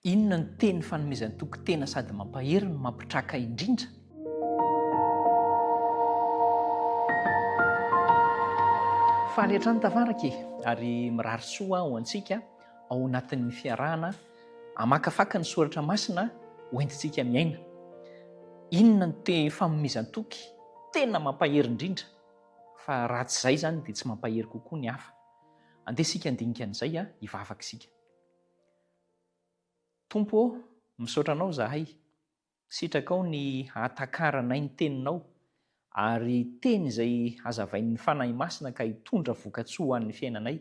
Inona ny teny fanomezan'ny toki-tena sady mampahery no mampitraka indrindra? Faly hatrany tavaraka ary mirary soa ho antsika ao anatin'ny fiarahana hamakafaka ny soratra masina hoentintsika miaina. Inona ny teny fanomezan'ny toky tena mampahery indrindra, fa raha tsy izay izany dia tsy mampahery kokoa ny hafa. Andeha isika andinika an'izay hivavaka isika. Tompo, misaotra anao zahay, sitrakao ny hatakaranay ny teninao ary teny izay hazavain'ny fanahy masina ka hitondra voka-tsoa ho an'ny fiainanay,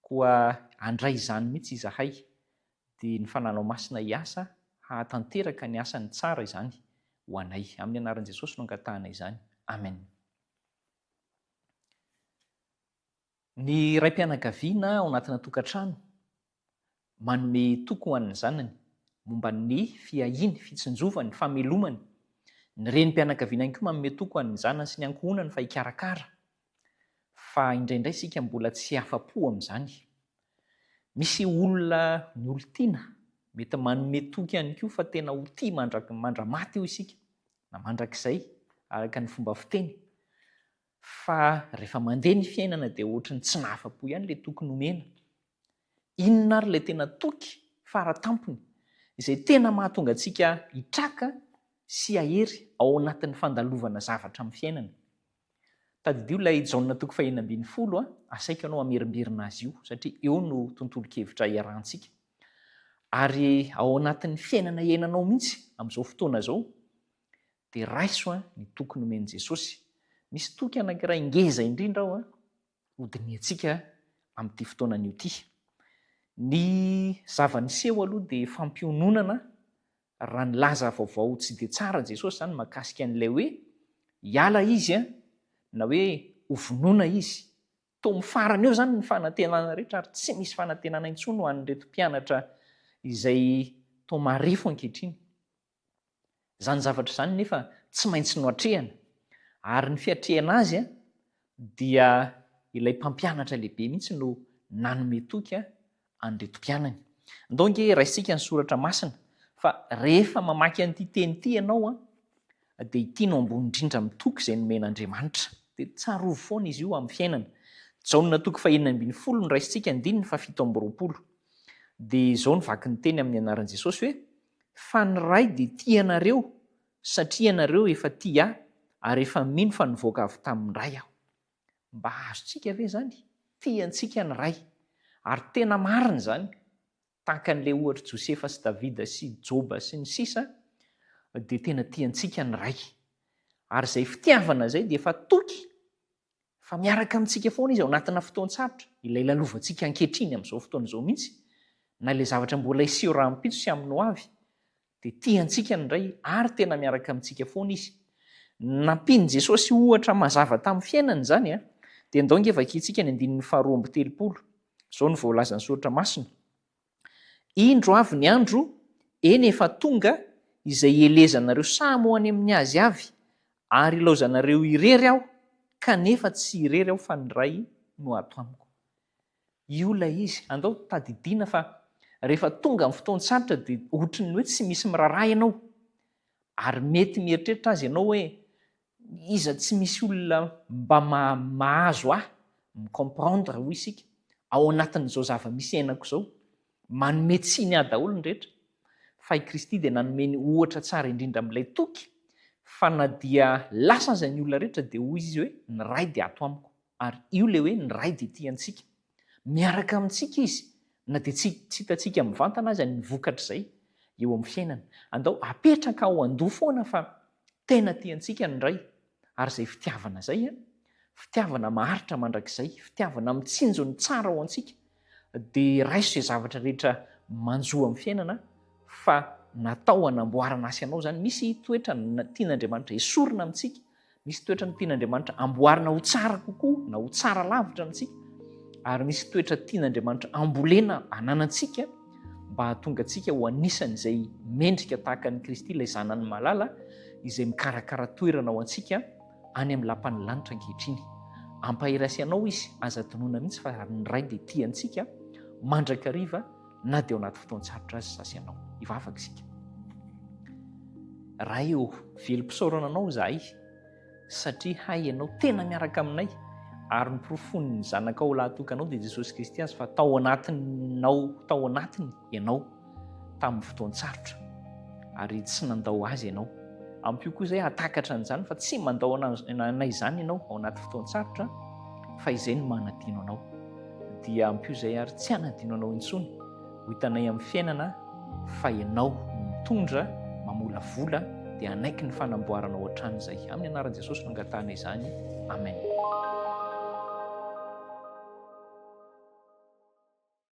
koa handray izany mihitsy izahay dia ny fananao masina hiasa hahatanteraka ny asany tsara izany ho anay. Amin'ny anaran'i Jesosy no angatahana izany. Amen. Ny raim-pianakaviana ao anatina tokantrano manome toky ho an'ny zanany momba ny fiahiny, fitsinjovany, famelomany. Ny renim-pianakaviana ihany koa manome toky ho an'ny zanany sy ny ankohonany fa hikarakara. Fa indraindray isika mbola tsy afa-po amin'izany. Misy olona ny olon-tiana mety manome toky ihany koa fa tena ho tia mandramaty eo isika na mandrakizay araka ny fomba fiteny. Fa rehefa mandeha ny fiainana dia ohatrany tsy nahafa-po ihany ilay toky nomena. Inona ary ilay tena toky faratampony izay tena mahatonga antsika hitraka sy ahery ao anatin'ny fandalovana zavatra amin'ny fiainana. Tadidio ilay Jaona toko 2:20 asaika ianao hamerimberina azy io satria eo no tontolo-kevitra iarahantsika. Ary ao anatin'ny fiainana iainanao mihitsy amin'izao fotoana izao dia raiso ny toky nomen'i Jesosy. Misy toky anankiray ngeza indrindra ao hodiniantsika amin'ity fotoanany ity. Ny zava-niseho aloha dia fampiononana raha nilaza vaovao tsy dia tsara Jesosy izany mahakasika an'ilay hoe hiala izy na hoe hovonoina izy. Toa mifarana eo izany ny fanantenana rehetra ary tsy misy fanantenana intsony ho an'ireto mpianatra izay toa marifo ankehitriny. Izany zavatra izany nefa tsy maintsy nohatrehana. Ary ny fiatrehana azy dia ilay mpampianatra lehibe mihitsy no nanome toky an'ireto mpianany. Andao ange raisitsika ny soratra masina fa rehefa mamaky an'ity teny ity ianao dia ity no ambony indrindra amin'ny toky izay nomen'Andriamanitra. Dia tsarovo foana izy io amin'ny fiainana. Jaona toko 4:20 no raisitsika 7:20. Dia izao ny vaky ny teny amin'ny anaran'i Jesosy hoe fa ny ray dia tia ianareo satria ianareo efa tia ary efa mino fa nivoaka avy tamin'ny ray aho. Mba azontsika ve izany? Tiantsika ny ray. Ary tena marina izany. Tahaka an'ilay ohatra Josefa sy Davida sy Joba sy ny sisa dia tena tiantsika ny ray. Ary izay fitiavana izay dia efa toky. Fa miaraka amintsika foana izy ao anatina fotoan-tsarotra. Ilay lalovantsika ankehitriny amin'izao fotoana izao mihitsy. Na ilay zavatra mbola hiseho rahampitso sy amin'ny ho avy. Dia tiantsika ny ray ary tena miaraka amintsika foana izy. Nampiany Jesosy ohatra mazava tamin'ny fiainana izany dia andao nge vakiantsika ny 2:30. Izao no voalaza ny soratra masina. Indro avy ny andro, eny efa tonga izay elezanareo samy ho any amin'ny azy avy ary ilaozanareo irery aho kanefa tsy irery aho fa ny ray no ato amiko. Io ilay izy. Andao tadidiana fa rehefa tonga amin'ny fotoan-tsarotra dia ohatry ny hoe tsy misy miraharaha ianao. Ary mety mieritreritra azy ianao hoe iza tsy misy olona mba mahazo micomprendre hoy isika ao anatin'izao zava-misy ainako izao. Manome tsiny daholo ny rehetra. Fa i Kristy dia nanome ohatra tsara indrindra amin'ilay toky fa na dia lasa aza ny olona rehetra dia hoy izy hoe ny ray dia ato amiko. Ary io ilay hoe ny ray dia tiantsika. Miaraka amintsika izy na dia tsy hitantsika mivantana aza ny vokatra izay eo amin'ny fiainana. Andao apetraka ao an-doha foana fa tena tiantsika ny ray. Ary izay fitiavana izay fitiavana maharitra mandrakizay, fitiavana mitsinjo ny tsara ao antsika dia raiso izay zavatra rehetra manjoa amin'ny fiainana fa natao hanamboarana asy ianao izany. Misy toetra tian'Andriamanitra esorina amintsika. Misy toetra tian'Andriamanitra amboarina ho tsara kokoa na ho tsara lavitra amintsika. Ary misy toetra tian'Andriamanitra ambolena ananantsika mba hahatonga antsika ho anisan'izay mendrika tahaka ny Kristy ilay zanany malala izay mikarakara toerana ao antsika any amin'ny lapan'ny lanitra ankehitriny. Ampahery anao izy aza tonoina mihitsy fa ny ray dia tiantsika mandrakariva na dia ao anaty fotoan-tsarotra azy zasy ianao. Ivavaka isika. Raha eo velom-pisaorana anao zahay satria hay ianao tena miaraka aminay ary niporofony ny zanakao lahatokanao dia Jesosy Kristy azy fa tao anatiny ianao tamin'ny fotoan-tsarotra ary tsy nandao azy ianao. Ampio koa izay hatakatra an'izany fa tsy mandao anay izany ianao ao anaty fotoan-tsarotra fa izay no manadino anao. Dia ampio izay ary tsy hanadino anao intsony. Ho hitanay amin'ny fiainana fa ianao mitondra mamolavola dia anaiky ny fanamboarana ao an-trano izay. Amin'ny anaran'i Jesosy no angatahana izany. Amen.